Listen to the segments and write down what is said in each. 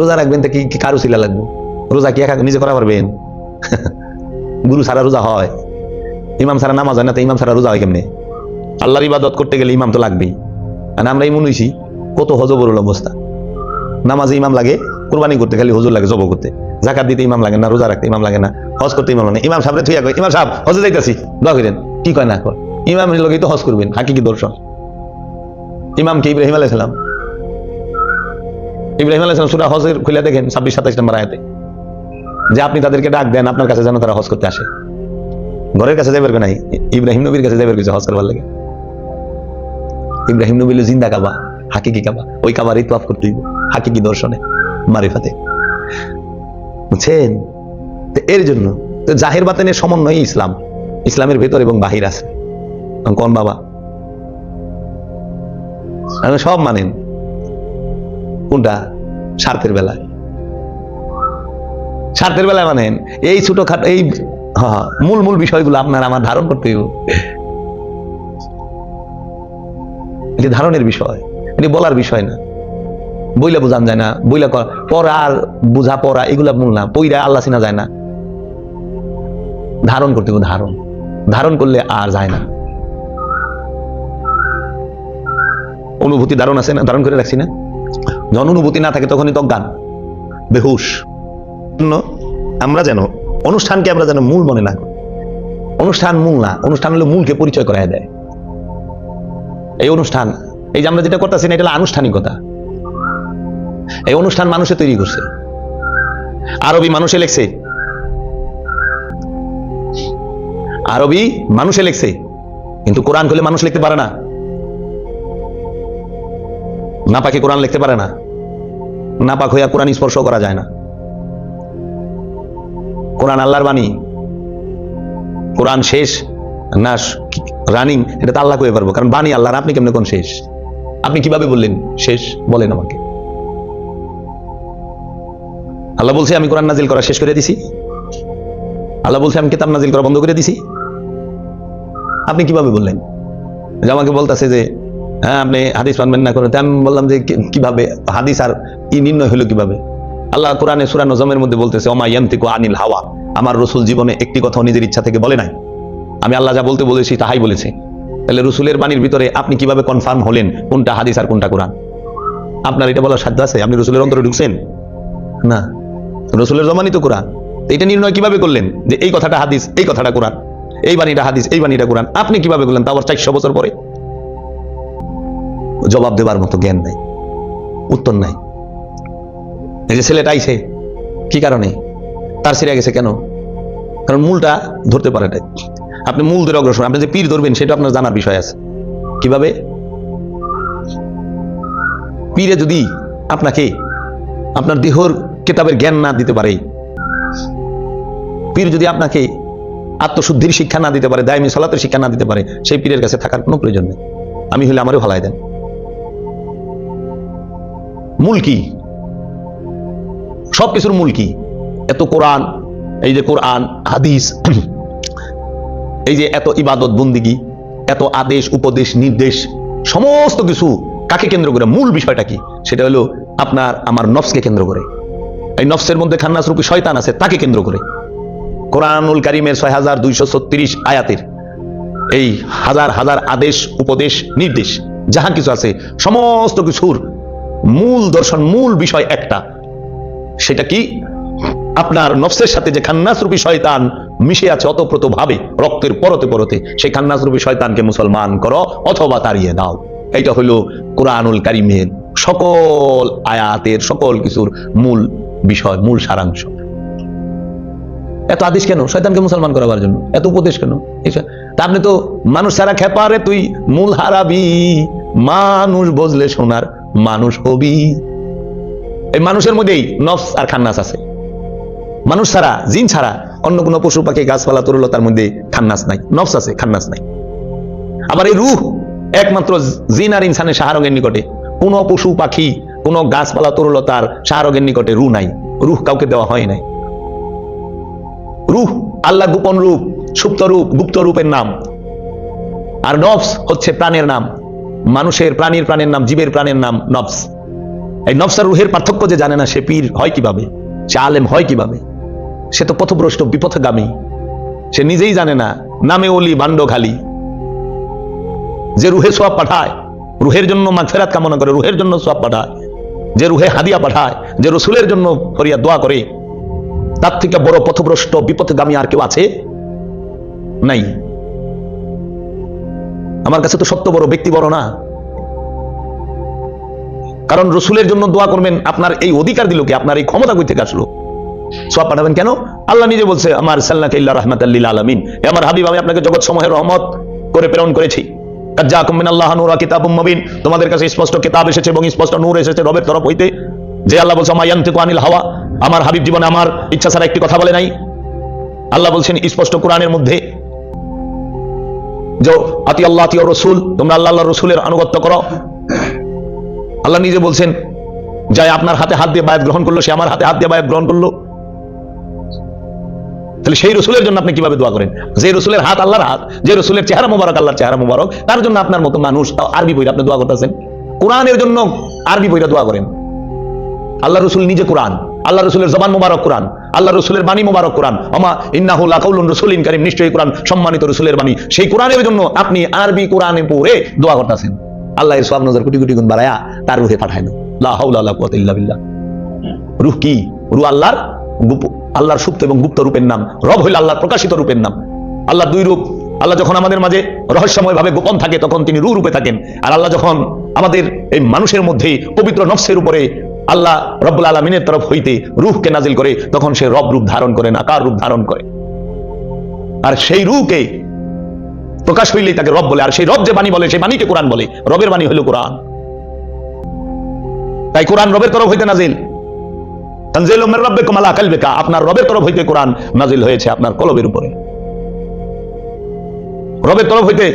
রোজা রাখবেন তো কি কারো ছিলা লাগবে? রোজা কি একা নিজে করা পারবেন? গুরু ছাড়া রোজা হয়? ইমাম ছাড়া নামাজ হয় না, তো ইমাম ছাড়া রোজা হয় কেমনে? আল্লাহর ইবাদত করতে গেলে ইমাম তো লাগবেই। আর আমরা এই মনে হইছি কত হজবরল অবস্থা। নামাজে ইমাম লাগে, কোরবানি করতে খালি হুজুর লাগে, জব করতে, যাকাত দিতে ইমাম লাগে না, রোজা রাখতে ইমাম লাগে না, হজ করতে ইমাম লাগে। ইমাম সাহেব থুইয়া কয়, ইমাম সাহেব হজে যাইতাছি, দোয়া করেন। কি কয় না কয়? ইমামের লগেই তো হজ করবেন, হাকিকি দর্শন। ইমামকে ইব্রাহিম আলাইহিস সালাম, ইব্রাহিম আলাইহিস সালাম সূরা হজের খুলে দেখেন 26-27 নম্বর আয়াতে, যে আপনি তাদেরকে ডাক দেন আপনার কাছে যেন তারা হজ করতে আসে। ঘরের কাছে যাইবার নাই, ইব্রাহিম নবীর কাছে যাইবার কিছু হজ করবার লাগে। ইব্রাহিম নবী জিন্দা কাবা, হাকিকি কাবা, ওই কাবারই তওয়াফ করতে হইব হাকিকি দর্শনে, মারিফাতে। বুঝছেন? এর জন্য তো জাহির বাতিনের সমন্বয় ইসলাম, ইসলামের ভেতর এবং বাহির আছে। কোন বাবা সব মানেন? কোনটা? স্বার্থের বেলায়, স্বার্থের বেলায় মানেন। এই ছোটখাটো এই মূল মূল বিষয়গুলো আপনার আমার ধারণ করতে হইব। এটি ধারণের বিষয়, এটি বলার বিষয় না। বইলা বোঝান যায় না, বইলা পড়া আর বুঝা পড়া এগুলা মূল না, পইরা আল্লাহ চিনা যায় না। ধারণ করতে হবে, ধারণ, ধারণ করলে আর যায় না। অনুভূতি ধারণ আছে না, ধারণ করে রাখছি না। যখন অনুভূতি না থাকে তখনই তো অজ্ঞান, বেহুশ। আমরা যেন অনুষ্ঠানকে আমরা যেন মূল মনে না করি। অনুষ্ঠান মূল না, অনুষ্ঠান হলো মূলকে পরিচয় করায় দেয়। এই অনুষ্ঠান, এই যে আমরা যেটা করতেছি না, এটা হলো আনুষ্ঠানিকতা। এই অনুষ্ঠান মানুষে তৈরি করছে, আরবি মানুষে লেখছে, আরবি মানুষে লেখছে, কিন্তু কোরআন খুলে মানুষ লিখতে পারে না। নাপাকে কোরআন লিখতে পারে না, নাপাক হইয়া কোরআন স্পর্শ করা যায় না। কোরআন আল্লাহর বাণী, কোরআন শেষ না রানিং এটা তো আল্লাহ কইতে পারবো, কারণ বাণী আল্লাহর। আপনি কেমনে কোন শেষ? আপনি কিভাবে বললেন শেষ? বলেন আমাকে। আল্লাহ বলছে আমি কোরআন নাজিল করা শেষ করে দিছি, আল্লাহ বলছে আমি কিতাব নাজিল করা বন্ধ করে দিছি। আপনি কিভাবে বললেন? যে আমাকে বলতেছে যে হ্যাঁ আপনি হাদিস মানবেন না করেন, আমি বললাম যে কিভাবে হাদিস আর ই নির্ণয় হলো কিভাবে? আল্লাহ কোরআনে সূরা নজমের মধ্যে বলতেছে ওমা ইয়ানতিকু আনিল হাওয়া, আমার রাসূল জীবনে একটি কথাও নিজের ইচ্ছা থেকে বলে নাই, আমি আল্লাহ যা বলতে বলেছি তাহাই বলেছে। তাহলে রাসূলের বাণীর ভিতরে আপনি কিভাবে কনফার্ম হলেন কোনটা হাদিস আর কোনটা কোরআন? আপনার এটা বলার সাধ্য আছে? আপনি রাসূলের অন্তরে ঢুকছেন না? রাসূলের জমানি তো কোরআন, এটা নির্ণয় কিভাবে করলেন যে এই কথাটা হাদিস, এই কথাটা কোরআন, এই বাণীটা হাদিস, এই বাণীটা কোরআন? আপনি কিভাবে করলেন? তা আবার 400 বছর পরে। জবাব দেবার মতো জ্ঞান নাই, উত্তর নাই। এই যে ছেলেটা আইছে কি কারণে? তার ছিঁড়ে গেছে কেন? কারণ মূলটা ধরতে পারে নাই। আপনি মূল ধরে অগ্রসর, আপনি যে পীর ধরবেন সেটা আপনার জানার বিষয় আছে। কিভাবে? পীরে যদি আপনাকে আপনার দেহর কিতাবের জ্ঞান না দিতে পারে, পীর যদি আপনাকে আত্মশুদ্ধির শিক্ষা না দিতে পারে, দায়মি সালাতের শিক্ষা না দিতে পারে, সেই পীরের কাছে থাকার কোনো প্রয়োজন নেই। আমি হলে আমারও ভালাই দেন। মূল কি? সবকিছুর মূল কি? এত কোরআন, এই যে কোরআন হাদিস, এই যে এত ইবাদত বন্দিগি, এত আদেশ উপদেশ নির্দেশ, সমস্ত কিছু কাকে কেন্দ্র করে? মূল বিষয়টা কি? সেটা হলো আপনার আমার নফসকে কেন্দ্র করে। এই নফসের মধ্যে খান্নাস রূপী শয়তান আছে, তাকে কেন্দ্র করে। কোরআনুল কারীমের 6236 আয়াতের এই হাজার হাজার আদেশ উপদেশ নির্দেশ যাহা কিছু আছে, সমস্ত কিছুর মূল দর্শন, মূল বিষয় একটা। সেটা কি? আপনার নফসের সাথে যে খান্নাস রূপী শয়তান মিশে আছে অতপ্রত ভাবে, রক্তের পরতে পরতে, সেই খান্নাস রূপী শয়তানকে মুসলমান করো অথবা তাড়িয়ে দাও। এইটা হলো কোরআনুল কারীমের সকল আয়াতের, সকল কিছুর মূল বিষয়, মূল সারাংশ। এত আদেশ কেন? শয়তানকে মুসলমান করাবার জন্য। এত উপদেশ কেন? তা আপনি তো মানুষ ছাড়া খেপারে তুই মূল হারাবি, মানুষ বজলে সোনার মানুষ হবি। এই মানুষের মধ্যেই নফস আর খান্নাস আছে। মানুষ ছাড়া, জিন ছাড়া অন্য কোনো পশু পাখি গাছপালা তরুলতার মধ্যে খান্নাস নাই, নফস আছে, খান্নাস নাই। আবার এই রূহ একমাত্র জিন আর ইনসানের শাহরগের নিকটে, কোন পশু পাখি, কোন গাছপালা তরুলতার শাহরগের নিকটে রূহ নাই। রূহ কাউকে দেওয়া হয় নাই। রূহ আল্লাহ গোপন রূপ, সুপ্ত রূপ, গুপ্ত রূপের নাম। আর নফস হচ্ছে প্রাণের নাম, মানুষের প্রাণীর প্রাণের নাম, জীবের প্রাণের নাম নফস। এই নফস আর রুহের পার্থক্য যে জানে না, সে পীর হয় কিভাবে, সে আলেম হয় কিভাবে? সে তো পথভ্রষ্ট, বিপথগামী। সে নিজেই জানে না, নামে ওলি বান্ড খালি। যে রুহে সোয়াব পাঠায়, রুহের জন্য মাগফিরাত কামনা করে, রুহের জন্য সোয়াব পাঠায়, যে রুহে হাদিয়া পাঠায়, যে রসুলের জন্য ফরিয়াদ দোয়া করে, তার থেকে বড় পথভ্রষ্ট বিপথগামী আর কেউ আছে? নাই। আমার কাছে তো সত্য বড়, ব্যক্তি বড় না। কারণ রসুলের জন্য দোয়া করবেন, আপনার এই অধিকার দিল কে? আপনার এই ক্ষমতা কই থেকে আসলো? সোয়াব পাঠাবেন কেন? আল্লাহ নিজে বলছে, আমার সাল্লাল্লাহু ইল্লা রাহমাতাল লিল আলামিন, আমার হাবিব, আমি আপনাকে জগৎ সমূহের রহমত করে প্রেরণ করেছি। জাকুম মিনাল্লাহি নূরুন ওয়া কিতাবুম মুবিন, তোমাদের কাছে স্পষ্ট কিতাব এসেছে এবং স্পষ্ট নূর এসেছে রবের তরফ হইতে। যে আল্লাহ বলছে, মা ইয়ানতিকু আনিল হাওয়া, আমার হাবিব জীবনে আমার ইচ্ছা ছাড়া একটি কথা বলে নাই। আল্লাহ বলছেন স্পষ্ট কোরআনের মধ্যে, যে আতি আল্লাহ আতি রাসূল, তোমরা আল্লাহ আল্লাহর রাসূলের আনুগত্য করো। আল্লাহ নিজে বলছেন, যাই আপনার হাতে হাত দিয়ে বায়াত গ্রহণ করলো, সে আমার হাতে হাত দিয়ে বায়াত গ্রহণ করলো। তাহলে সেই রসুলের জন্য আপনি কিভাবে দোয়া করেন? যে রসুলের হাত আল্লাহর হাত, যে রসুলের চেহারা মুবারক আল্লাহর চেহারা মুবারক, তার জন্য আপনার মতো মানুষ আরবি বইরা আপনি দোয়া করতেছেন। কোরআনের জন্য আরবি বইরা দোয়া করেন। আল্লাহ রসুল নিজে কোরআন, আল্লাহ রসুলের জবান মুবারক কোরআন, আল্লাহ রসুলের বাণী মুবারক কোরআন। ওমা ইন্নাহু লাকাউলুন রাসূলিন কারীম, নিশ্চয়ই কোরআন সম্মানিত রসুলের বাণী। সেই কোরআনের জন্য আপনি আরবি কোরআনে পড়ে দোয়া করতেছেন। আল্লাহ এর সওয়াব নজর কোটি কোটি গুণ বাড়ায়া তার রূহে পাঠায় না। লা হাওলা ওয়ালা কুওয়াতা ইল্লা বিল্লাহ। রূহ কি? রূহ আল্লাহর সুপ্ত এবং গুপ্ত রূপের নাম। রব হইল আল্লাহর প্রকাশিত রূপের নাম। আল্লাহ দুই রূপ। আল্লাহ যখন আমাদের মাঝে রহস্যময় ভাবে গোপন থাকে, তখন তিনি রূহ রূপে থাকেন। আর আল্লাহ যখন আমাদের এই মানুষের মধ্যে পবিত্র নফসের উপরে আল্লাহ রব্বুল আলামিনের তরফ হইতে রূহকে নাজিল করে, তখন সে রব রূপ ধারণ করেন, আকার রূপ ধারণ করে। আর সেই রূহকে প্রকাশ হইলেই তাকে রব বলে। আর সেই রব যে বাণী বলে, সেই বাণীকে কোরআন বলে। রবের বাণী হইল কোরআন। তাই কোরআন রবের তরফ হইতে নাজিল। তানজিলুম মির রাব্বিকুম আলা কলবিকা, আপনার রবের তরফ হইতে কোরআন নাজিল হয়েছে আপনার কলবের উপরে। রবের তরফ হইতে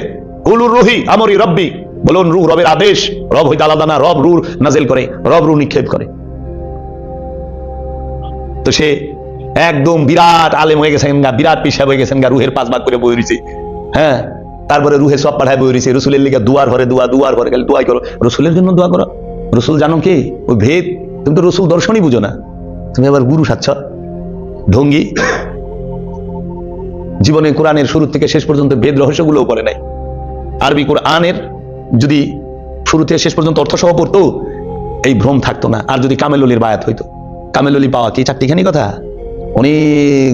কুলুর রুহি আমরি রব্বি, বলুন রূহ রবের আদেশ। রব হইতে আলাদা না, রব রূহ নাজিল করে, রব রূহ নিক্ষেপ করে। তো সে একদম বিরাট আলেম হয়ে গেছেন গা, বিরাট পেশা হয়ে গেছেন গা, রুহের 5 ভাগ করে বই রইছে। হ্যাঁ, তারপরে রুহে সব পাঠায় বই রইছে। রসুলের লিগে দুয়ার ঘরে দোয়া, দুয়ার ঘরে গেলে দোয়াই করো। রসুলের জন্য দোয়া করো। রসুল জানো কে? ওই ভেদ। তুমি তো রসুল দর্শনই বুঝো না, তুমি আবার গুরু সাচ্ছ ঢঙ্গি। জীবনে কোরআনের শুরু থেকে শেষ পর্যন্ত ভেদ রহস্যগুলোও পড়ে নাই। আরবি কোরআনের যদি শুরু থেকে শেষ পর্যন্ত অর্থ সহ পড়তো, এই ভ্রম থাকতো না। আর যদি কামেল অলির বায়াত হইতো, কামেল অলি পাওয়া কি চারটিখানি কথা? অনেক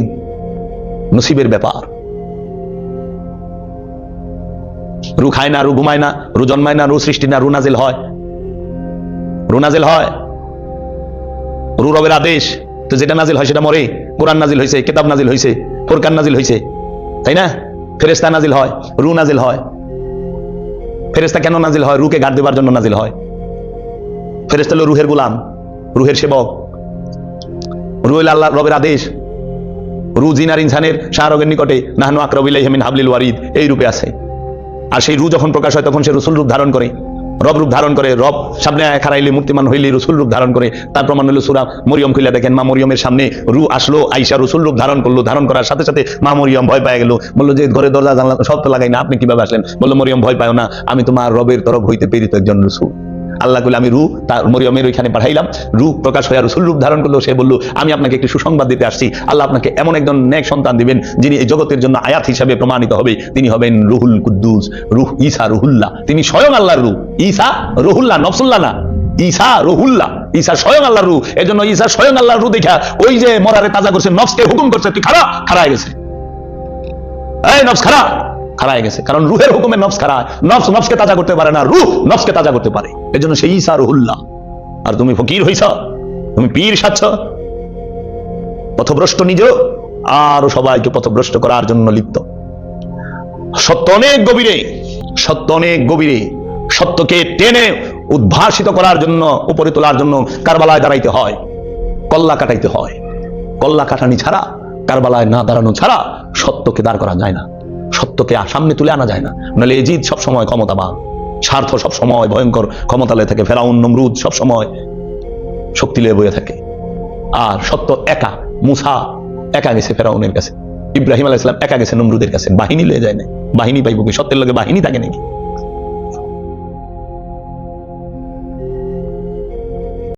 নসিবের ব্যাপার। রু খায় না, রু ঘুমায় না, রু জন্মায় না, রু সৃষ্টি না, রু নাজিল হয়। রু নাজিল হয়, রু রবের আদেশ। তো যেটা নাজিল হয় সেটা মরে। কোরআন নাজিল হয়েছে, কিতাব নাজিল হয়েছে, ফুরকান নাজিল হয়েছে, তাই না? ফেরেশতা নাজিল হয়, রু নাজিল হয়। ফেরেশতা কেন নাজিল হয়? রুকে গার্ড দেবার জন্য নাজিল হয়। ফেরেশতা হলো রুহের গোলাম, রুহের সেবক। রু হইল আল্লাহ রবের আদেশ। রু জিন আর ইনসানের শাহরগের নিকটে নাহনু আকরাবু ইলাইহি মিন হাবলিল ওয়ারিদ, এই রূপে আছে। আর সেই রু যখন প্রকাশ হয়, তখন সে রসুল রূপ ধারণ করে, রব রূপ ধারণ করে। রব সামনে খারাইলে, মূর্তিমান হইলে রসুল রূপ ধারণ করে। তার প্রমাণ হলো সূরা মরিয়ম খুলে দেখেন, মা মরিয়মের সামনে রু আসলো, আইসা রসুল রূপ ধারণ করলো। ধারণ করার সাথে সাথে মা মরিয়ম ভয় পেয়ে গেল। বললো যে ঘরে দরজা জানলা সব তো লাগাই না, আপনি কিভাবে আসলেন? বললো মরিয়ম ভয় পায় না, আমি তোমার রবের তরফ হইতে প্রেরিত একজন রসুল। আল্লাহ কইলে আমি রু তার মরিয়মের ওইখানে পাঠাইলাম। রু প্রকাশ হয়ে রসুল রূপ ধারণ করলো। সে বলল, আমি আপনাকে একটি সুসংবাদ দিতে আসছি। আল্লাহ আপনাকে এমন একজন নেক সন্তান দিবেন, যিনি এই জগতের জন্য আয়াত হিসাবে প্রমাণিত হবে। তিনি হবেন রুহুল কুদ্দুস, রুহ ঈসা রুহুল্লাহ। তিনি স্বয়ং আল্লাহর রূহ। ঈসা রুহুল্লাহ, নফসুল্লাহ না। ঈসা রুহুল্লাহ, ঈসা স্বয়ং আল্লাহর রূহ। এজন্য ঈসা স্বয়ং আল্লাহর রূহ দেখা ওই যে মরারে তাজা করছে, নফসকে হুকুম করছে, তুই খাড়া, খাড়ায় গেছে। এই নফস খাড়া, খাড়ায় গেছে। কারণ রুহের হুকুমে নফস খাড়ায়। নফস নফসকে তাজা করতে পারে না, রূহ নফসকে তাজা করতে পারে। এজন্য সেই ঈসা রুহুল্লাহ। আর তুমি ফকির হইছ, তুমি পীর সাচ্ছ, পথভ্রষ্ট নিজ, আর সবাইকে পথভ্রষ্ট করার জন্য লিপ্ত। সত্য অনেক গভীরে, সত্য অনেক গভীরে। সত্যকে টেনে উদ্ভাসিত করার জন্য, উপরে তোলার জন্য কারবালায় দাঁড়াইতে হয়, কল্লা কাটাইতে হয়। কল্লা কাটানি ছাড়া, কারবালায় না দাঁড়ানো ছাড়া সত্যকে দাঁড় করা যায় না। সত্যকে সামনে তুলে আনা যায় না। নাহলে এজিদ সবসময় ক্ষমতাবান, স্বার্থ সবসময় ভয়ঙ্কর ক্ষমতালয় থাকে। ফেরাউন নমরুদ সবসময় শক্তি লয়ে বয়ে থাকে। আর সত্য একা। মুসা একা গেছে ফেরাউনের কাছে, ইব্রাহিম আলাইহিস সালাম একা গেছে নমরুদের কাছে, বাহিনী লয়ে যায় না। বাহিনী পাইব কি? সত্যের লগে বাহিনী থাকে নাকি?